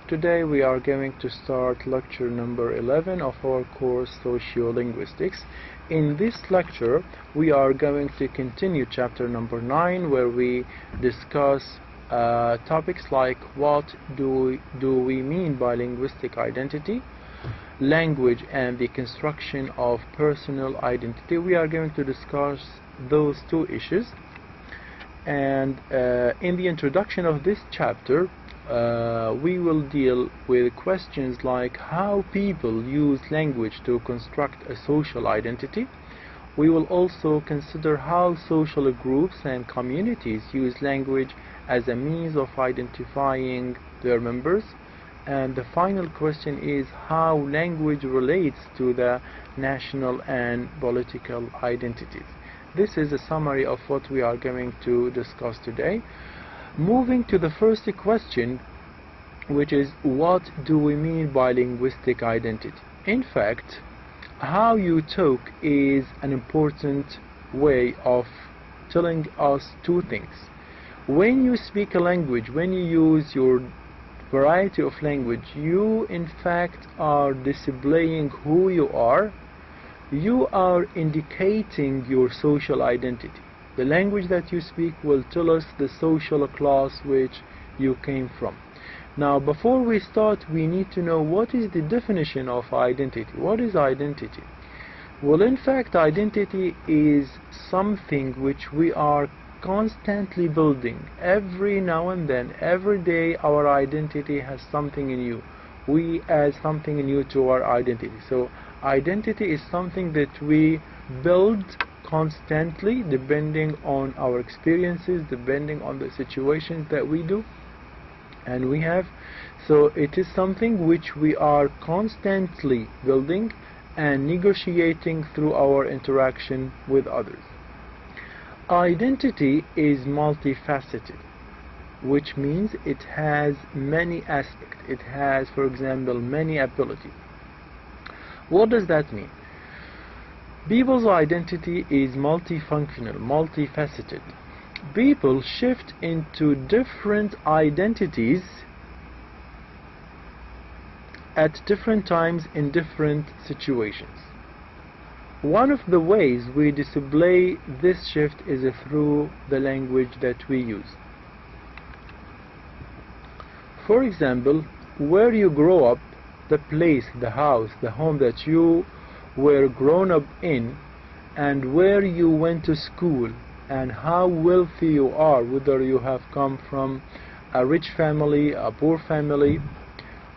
Today we are going to start lecture number 11 of our course Sociolinguistics. In this lecture we are going to continue chapter number 9, where we discuss topics like what do we mean by linguistic identity, language and the construction of personal identity. We are going to discuss those two issues, and in the introduction of this chapter we will deal with questions like how people use language to construct a social identity. We will also consider how social groups and communities use language as a means of identifying their members. And the final question is how language relates to the national and political identities. This is a summary of what we are going to discuss today. Moving to the first question, which is what do we mean by linguistic identity? In fact, how you talk is an important way of telling us two things. When you speak a language, when you use your variety of language, you in fact are displaying who you are. You are indicating your social identity. The language that you speak will tell us the social class which you came from. Now, before we start, we need to know what is the definition of identity. What is identity? Well, in fact, identity is something which we are constantly building. Every now and then, every day, our identity has something new. We add something new to our identity. So identity is something that we build constantly, depending on our experiences, depending on the situations that we do and we have. So it is something which we are constantly building and negotiating through our interaction with others. Identity is multifaceted, which means it has many aspects. It has, for example, many abilities. What does that mean? People's identity is multifunctional, multifaceted. People shift into different identities at different times in different situations. One of the ways we display this shift is through the language that we use. For example, where you grow up, the place, the house, the home that you were grown up in, and where you went to school, and how wealthy you are, whether you have come from a rich family, a poor family,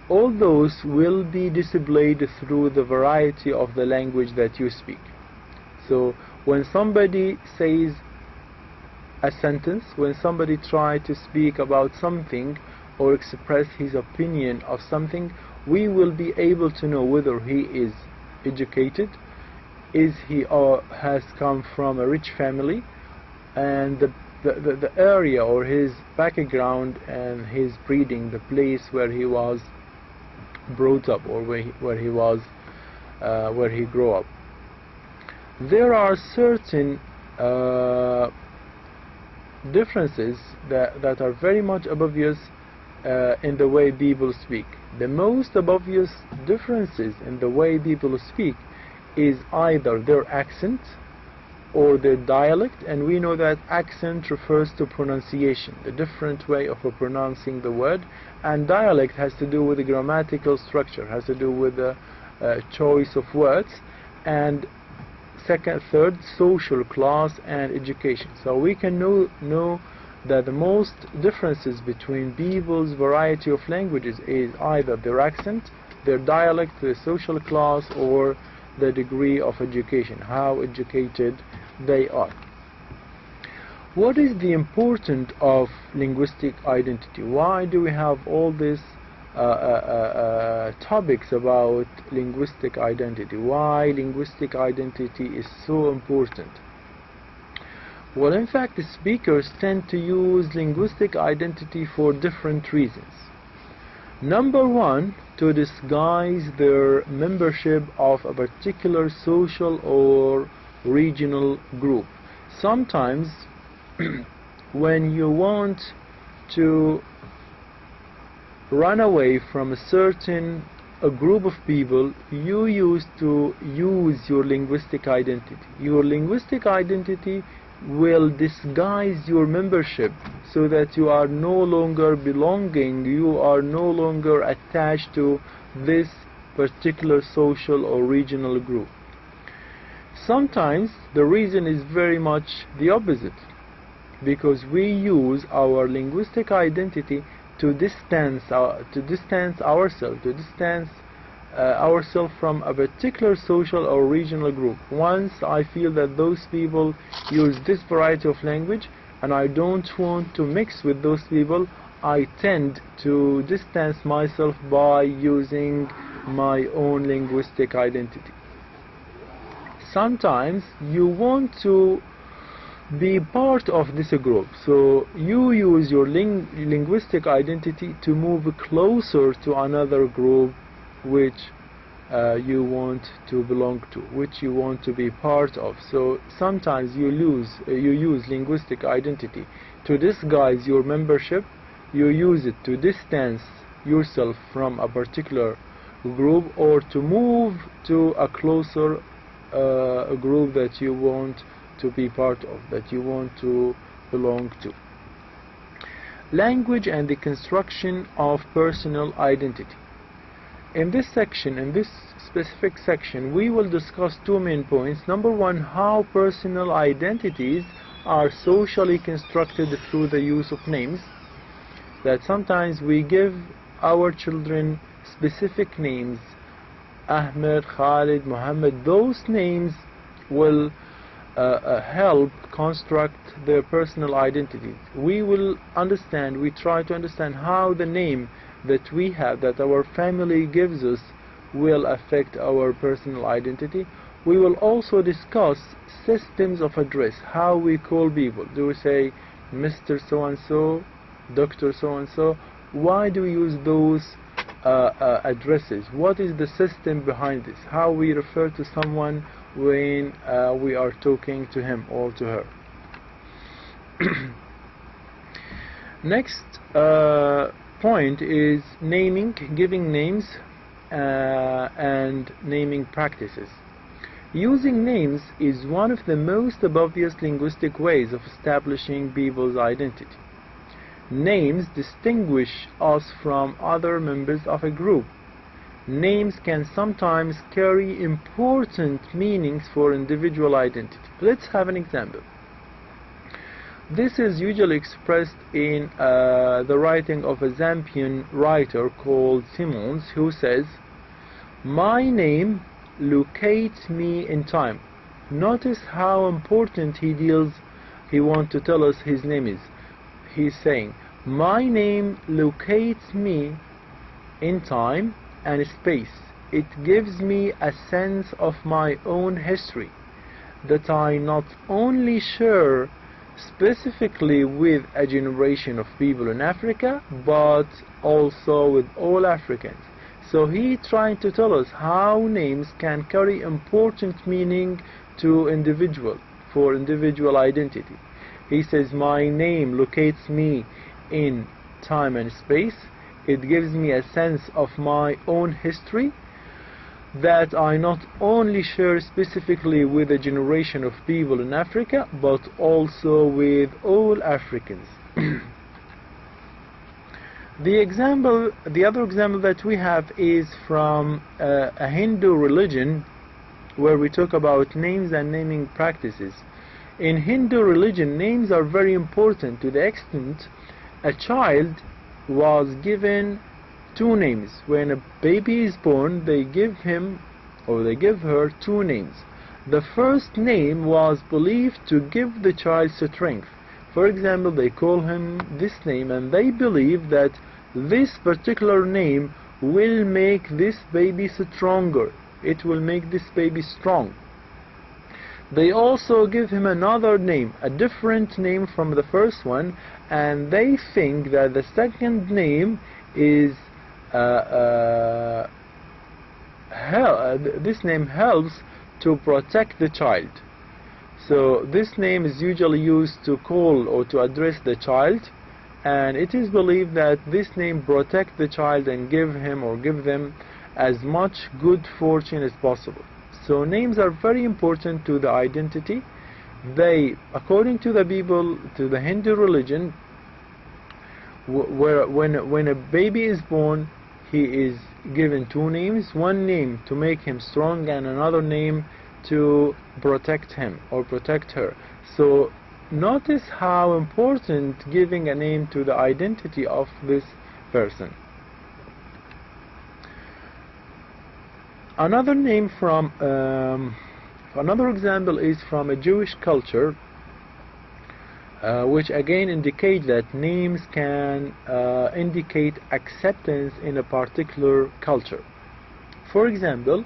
all those will be displayed through the variety of the language that you speak. So when somebody says a sentence, when somebody tries to speak about something or express his opinion of something, we will be able to know whether he is educated, is he or has come from a rich family, and the area or his background and his breeding, the place where he was brought up or where he grew up. There are certain differences that are very much obvious in the way people speak. The most obvious differences in the way people speak is either their accent or their dialect, and we know that accent refers to pronunciation, the different way of pronouncing the word, and dialect has to do with the grammatical structure, has to do with the choice of words, and third, social class and education. So we can know that the most differences between people's variety of languages is either their accent, their dialect, their social class, or the degree of education, how educated they are. What is the importance of linguistic identity? Why do we have all these topics about linguistic identity? Why linguistic identity is so important? Well, in fact, the speakers tend to use linguistic identity for different reasons. Number one, to disguise their membership of a particular social or regional group. Sometimes when you want to run away from a group of people, you used to use your linguistic identity. Your linguistic identity will disguise your membership so that you are no longer belonging, you are no longer attached to this particular social or regional group. Sometimes the reason is very much the opposite, because we use our linguistic identity to distance ourselves from a particular social or regional group. Once I feel that those people use this variety of language and I don't want to mix with those people, I tend to distance myself by using my own linguistic identity. Sometimes you want to be part of this group, so you use your linguistic identity to move closer to another group which you want to belong to, which you want to be part of. So sometimes you use linguistic identity to disguise your membership. You use it to distance yourself from a particular group, or to move to a closer group that you want to be part of, that you want to belong to. Language and the construction of personal identity. In this specific section, we will discuss two main points. Number one, how personal identities are socially constructed through the use of names. That sometimes we give our children specific names, Ahmed, Khalid, Muhammad. Those names will help construct their personal identities. We try to understand how the name that we have, that our family gives us, will affect our personal identity. We will also discuss systems of address, how we call people. Do we say Mr. So-and-so, Dr. So-and-so? Why do we use those addresses? What is the system behind this? How we refer to someone when we are talking to him or to her. Next point is naming, giving names and naming practices. Using names is one of the most obvious linguistic ways of establishing people's identity. Names distinguish us from other members of a group. Names can sometimes carry important meanings for individual identity. Let's have an example. This is usually expressed in the writing of a Zambian writer called Simons, who says, "My name locates me in time." Notice how important he wants to tell us his name is. He's saying, "My name locates me in time and space. It gives me a sense of my own history that I not only share specifically with a generation of people in Africa, but also with all Africans." So he trying to tell us how names can carry important meaning to for individual identity. He says, "My name locates me in time and space. It gives me a sense of my own history that I not only share specifically with a generation of people in Africa, but also with all Africans." The other example that we have is from a Hindu religion, where we talk about names and naming practices. In Hindu religion, names are very important to the extent a child was given two names. When a baby is born, they give him or they give her two names. The first name was believed to give the child strength. For example, they call him this name and they believe that this particular name will make this baby stronger. It will make this baby strong. They also give him another name, a different name from the first one, and they think that the second name is this name helps to protect the child. So this name is usually used to call or to address the child, and it is believed that this name protects the child and give him or give them as much good fortune as possible. So names are very important to the identity. They, according to the people, to the Hindu religion, when a baby is born, he is given two names, one name to make him strong and another name to protect him or protect her. So notice how important giving a name to the identity of this person. Another name from another example is from a Jewish culture, which again indicate that names can indicate acceptance in a particular culture. For example,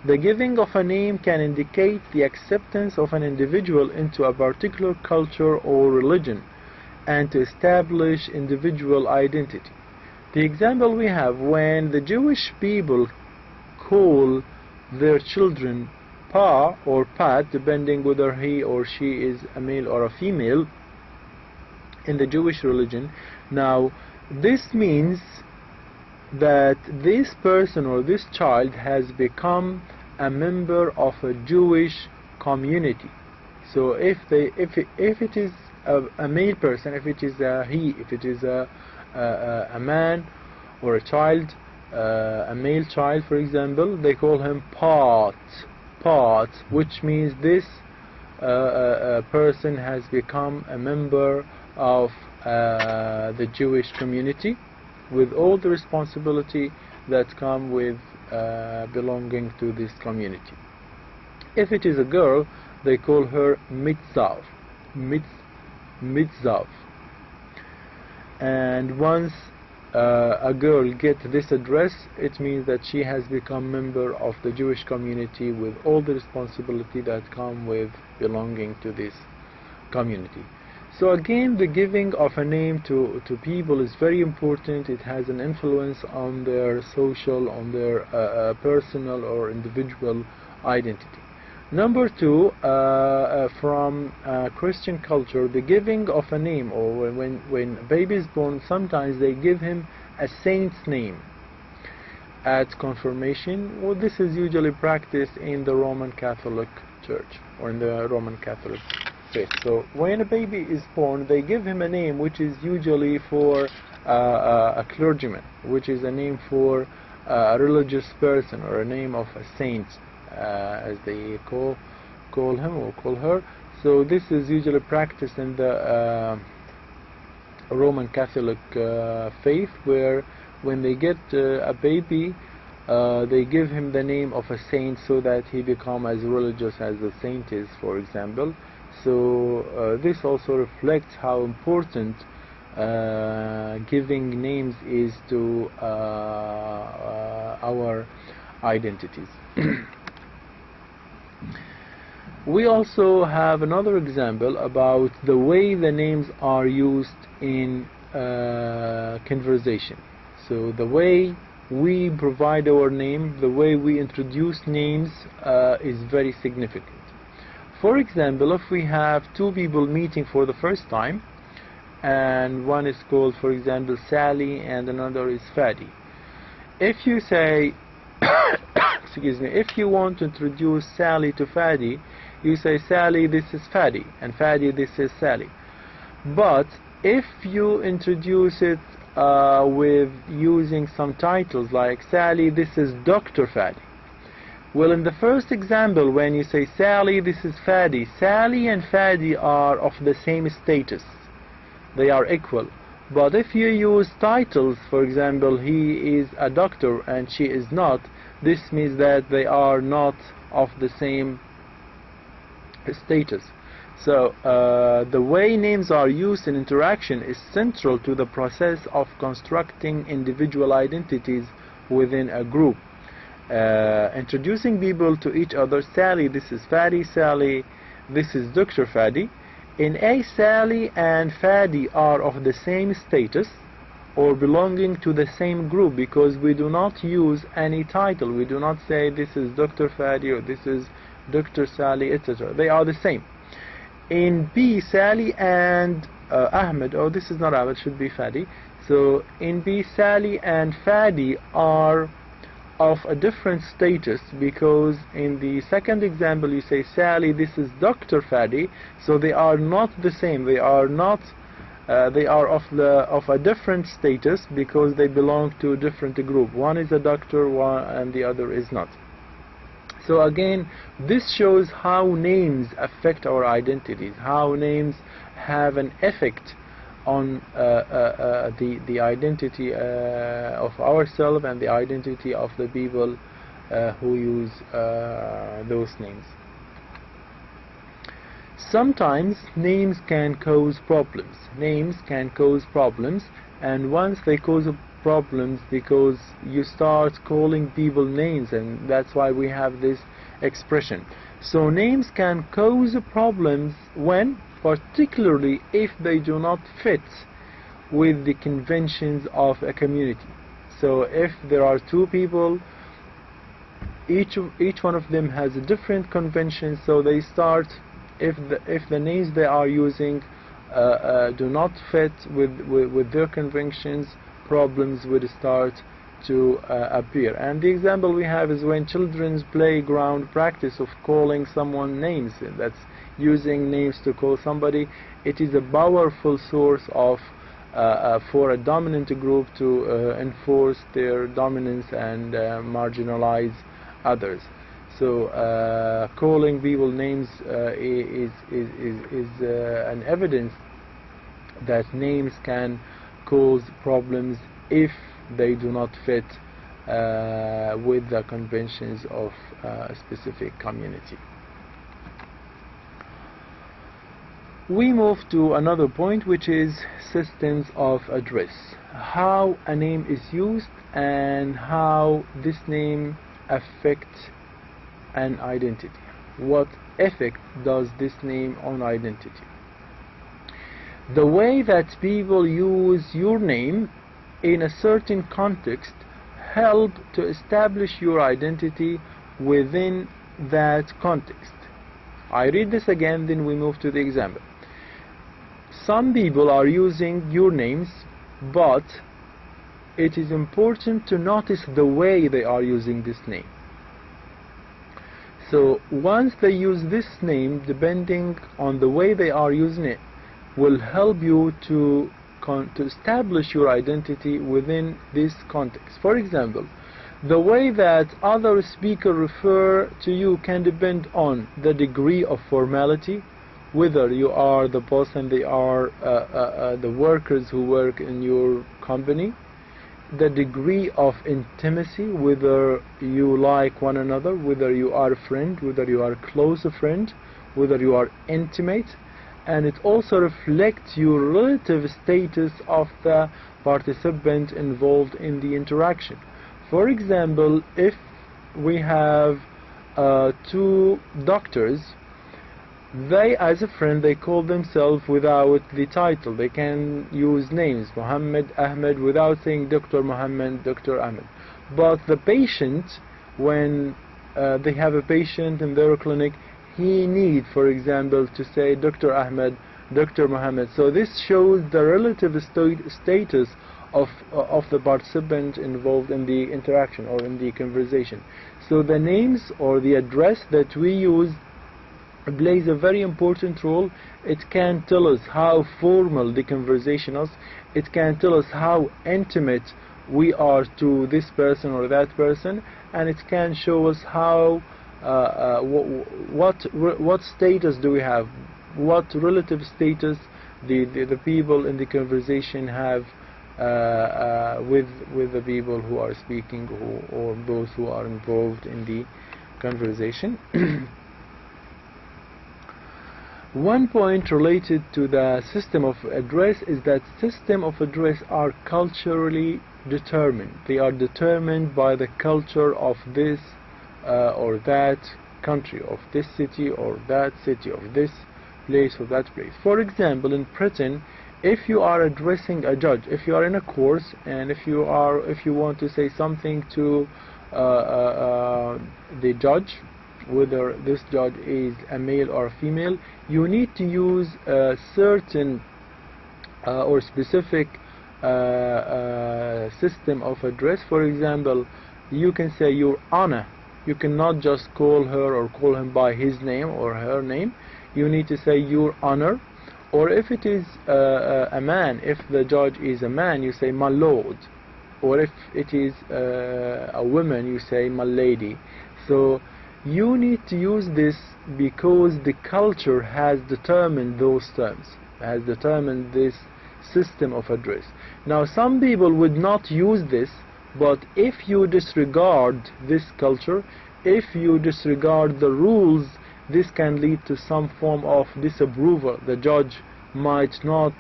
the giving of a name can indicate the acceptance of an individual into a particular culture or religion and to establish individual identity. The example we have, when the Jewish people call their children Pa or Pat, depending whether he or she is a male or a female in the Jewish religion. Now this means that this person or this child has become a member of a Jewish community. So if it is a male person, if it is a he, if it is a man or a child, a male child for example, they call him Pat, which means this person has become a member of the Jewish community, with all the responsibility that come with belonging to this community. If it is a girl, they call her Mitzav, and once a girl gets this address, it means that she has become member of the Jewish community with all the responsibility that come with belonging to this community. So again, the giving of a name to people is very important. It has an influence on their social, on their personal or individual identity. Number two, from Christian culture, the giving of a name, or when a baby is born, sometimes they give him a saint's name at confirmation. Well, this is usually practiced in the Roman Catholic Church or in the Roman Catholic faith. So when a baby is born, they give him a name which is usually for a clergyman, which is a name for a religious person, or a name of a saint, as they call him or call her. So this is usually practiced in the Roman Catholic faith, where when they get a baby, they give him the name of a saint so that he become as religious as the saint is, for example. So this also reflects how important giving names is to our identities. We also have another example about the way the names are used in conversation. So the way we provide our name, the way we introduce names is very significant. For example, if we have two people meeting for the first time, and one is called, for example, Sally, and another is Fadi. If you say excuse me, if you want to introduce Sally to Fadi, you say, Sally, this is Fadi, and Fadi, this is Sally. But if you introduce it with using some titles like, Sally, this is Dr. Fadi. Well, in the first example, when you say, Sally, this is Fadi, Sally and Fadi are of the same status. They are equal. But if you use titles, for example, he is a doctor and she is not, this means that they are not of the same status. So the way names are used in interaction is central to the process of constructing individual identities within a group. Introducing people to each other, Sally, this is Fadi, Sally, this is Dr. Fadi. In A, Sally and Fadi are of the same status or belonging to the same group, because we do not use any title. We do not say this is Dr. Fadi or this is Dr. Sally, etc. They are the same. In B, Sally and Ahmed, oh, this is not Ahmed, should be Fadi. So in B, Sally and Fadi are of a different status, because in the second example you say Sally, this is Dr. Fadi, so they are not the same. They are not. They are of a different status because they belong to a different group. One is a doctor, one and the other is not. So again, this shows how names affect our identities, how names have an effect on the identity of ourselves and the identity of the people who use those names. Sometimes names can cause problems. Names can cause problems, and once they cause problems, because you start calling people names, and that's why we have this expression. So names can cause problems when, particularly if they do not fit with the conventions of a community. So if there are two people, each one of them has a different convention, so they start, if the names they are using do not fit with their conventions, problems would start to appear. And the example we have is when children's playground practice of calling someone names, that's using names to call somebody. It is a powerful source of for a dominant group to enforce their dominance and marginalize others. So calling people names is an evidence that names can cause problems if they do not fit with the conventions of a specific community. We move to another point, which is systems of address. How a name is used and how this name affects an identity. What effect does this name on identity? The way that people use your name in a certain context help to establish your identity within that context. I read this again, then we move to the example. Some people are using your names, but it is important to notice the way they are using this name. So once they use this name, depending on the way they are using it, will help you to establish your identity within this context. For example, the way that other speakers refer to you can depend on the degree of formality, whether you are the boss and they are the workers who work in your company, the degree of intimacy, whether you like one another, whether you are a friend, whether you are a close friend, whether you are intimate, and it also reflects your relative status of the participant involved in the interaction. For example, if we have two doctors, they, as a friend, they call themselves without the title. They can use names, Muhammad, Ahmed, without saying Dr. Muhammad, Dr. Ahmed. But the patient, when they have a patient in their clinic, he need, for example, to say Dr. Ahmed, Dr. Muhammad. So this shows the relative status of the participant involved in the interaction or in the conversation. So the names or the address that we use plays a very important role. It can tell us how formal the conversation is. It can tell us how intimate we are to this person or that person, and it can show us how what status do we have, what relative status the people in the conversation have with the people who are speaking or those who are involved in the conversation. One point related to the system of address is that system of address are culturally determined. They are determined by the culture of this or that country, of this city or that city, of this place or that place. For example, in Britain, if you are addressing a judge, if you are in a course and if you want to say something to the judge, whether this judge is a male or a female, you need to use certain or specific system of address. For example, you can say Your Honor. You cannot just call her or call him by his name or her name. You need to say Your Honor. Or if it is a man, if the judge is a man, you say My Lord. Or if it is a woman, you say My Lady. So you need to use this because the culture has determined those terms, has determined this system of address. Now some people would not use this, but if you disregard this culture, if you disregard the rules, this can lead to some form of disapproval. The judge might not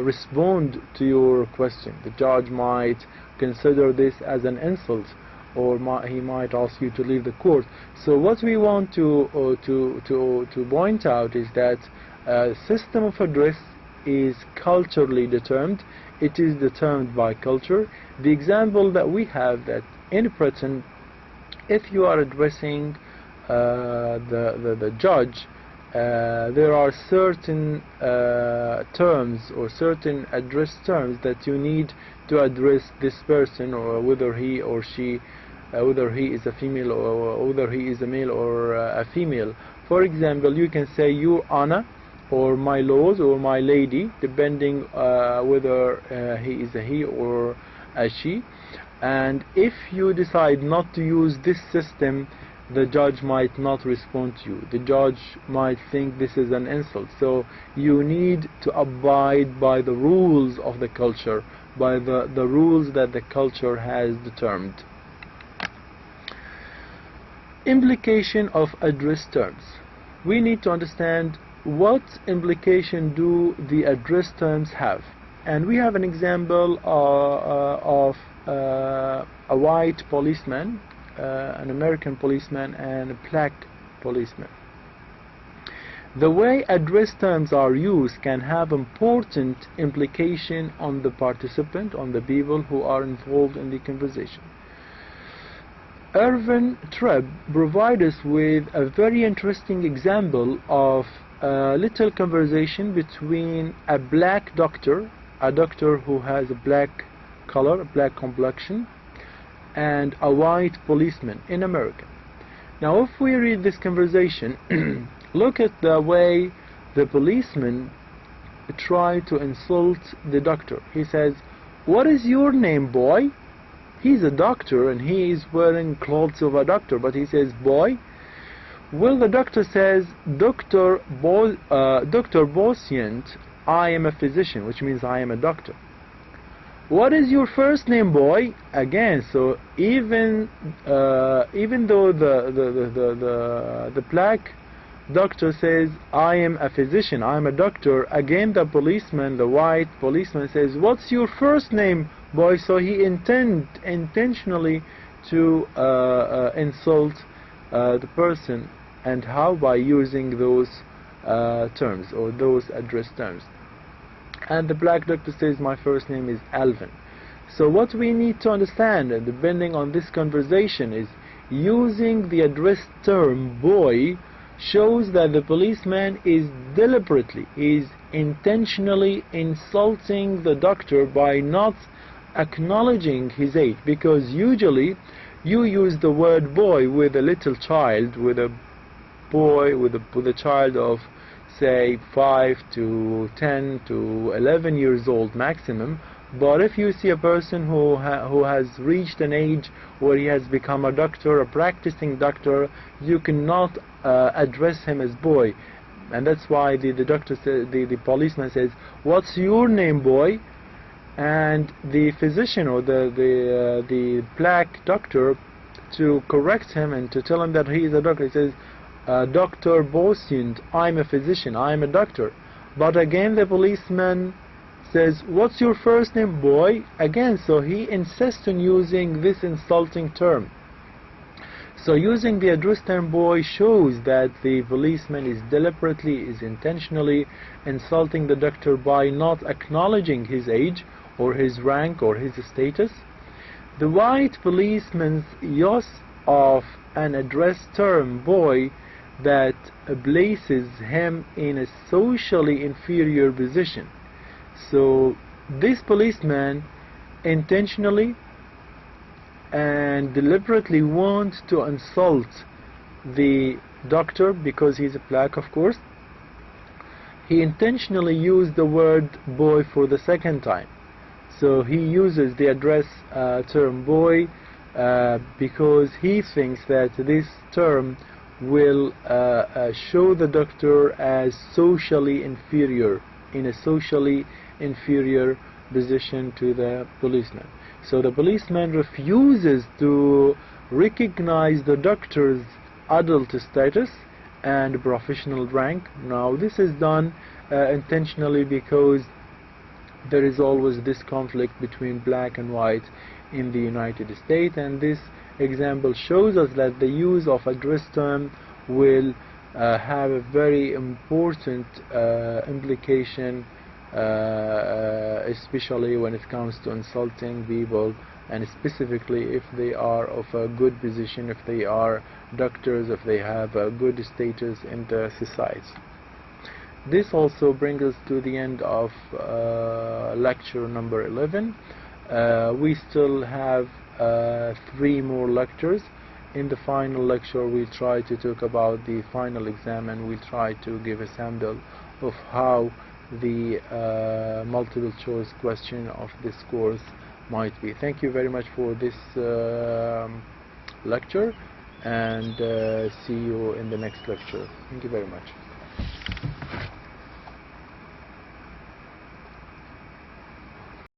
respond to your question. The judge might consider this as an insult, or he might ask you to leave the court. So what we want to point out is that system of address is culturally determined. It is determined by culture. The example that we have, that in Britain, if you are addressing the judge, there are certain terms or certain address terms that you need to address this person, or whether he or she, whether he is a female or whether he is a male or a female. For example, you can say Your Honor, or My Lord, or My Lady, depending whether he is a he or a she. And if you decide not to use this system, the judge might not respond to you. The judge might think this is an insult. So you need to abide by the rules of the culture, by the rules that the culture has determined. Implication of address terms. We need to understand what implication do the address terms have. And we have an example of a white policeman, an American policeman, and a black policeman. The way address terms are used can have important implication on the participant, on the people who are involved in the conversation. Irvin Tripp provides us with a very interesting example of a little conversation between a black doctor, a doctor who has a black color, a black complexion, and a white policeman in America. Now if we read this conversation, look at the way the policeman tried to insult the doctor. He says, "What is your name, boy?" He's a doctor and he is wearing clothes of a doctor, but he says, "Boy." Well, the doctor says, Dr. Bosient, I am a physician, which means I am a doctor. "What is your first name, boy?" Again, so even though the black doctor says, "I am a physician, I am a doctor," again the policeman, the white policeman, says, "What's your first name, boy?" So he intentionally to insult the person. And how? By using those terms, or those address terms. And the black doctor says, "My first name is Alvin." So what we need to understand, depending on this conversation, is using the address term boy shows that the policeman is deliberately, is intentionally insulting the doctor by not acknowledging his age. Because usually you use the word boy with a little child, with a boy, with a child of say 5 to 10 to 11 years old maximum. But if you see a person who has reached an age where he has become a doctor, a practicing doctor, you cannot address him as boy. And that's why the doctor says, the policeman says, "What's your name, boy?" And the physician, or the black doctor, to correct him and to tell him that he is a doctor, he says, "Dr. Bosient, I'm a physician, I'm a doctor." But again the policeman says, "What's your first name, boy?" Again, so he insists on using this insulting term. So using the address term boy shows that the policeman is deliberately, is intentionally insulting the doctor by not acknowledging his age or his rank or his status. The white policeman's use of an address term boy that places him in a socially inferior position. So this policeman intentionally and deliberately wants to insult the doctor because he's black, of course. He intentionally used the word boy for the second time. So he uses the address term boy because he thinks that this term will show the doctor as socially inferior, in a socially inferior position to the policeman. So the policeman refuses to recognize the doctor's adult status and professional rank. Now this is done intentionally because there is always this conflict between black and white in the United States, and this example shows us that the use of address term will have a very important implication, especially when it comes to insulting people, and specifically if they are of a good position, if they are doctors, if they have a good status in the society. This also brings us to the end of lecture number 11. We still have 3 more lectures. In the final lecture we'll try to talk about the final exam, and we'll try to give a sample of how the multiple choice question of this course might be. Thank you very much for this lecture, and see you in the next lecture. Thank you very much.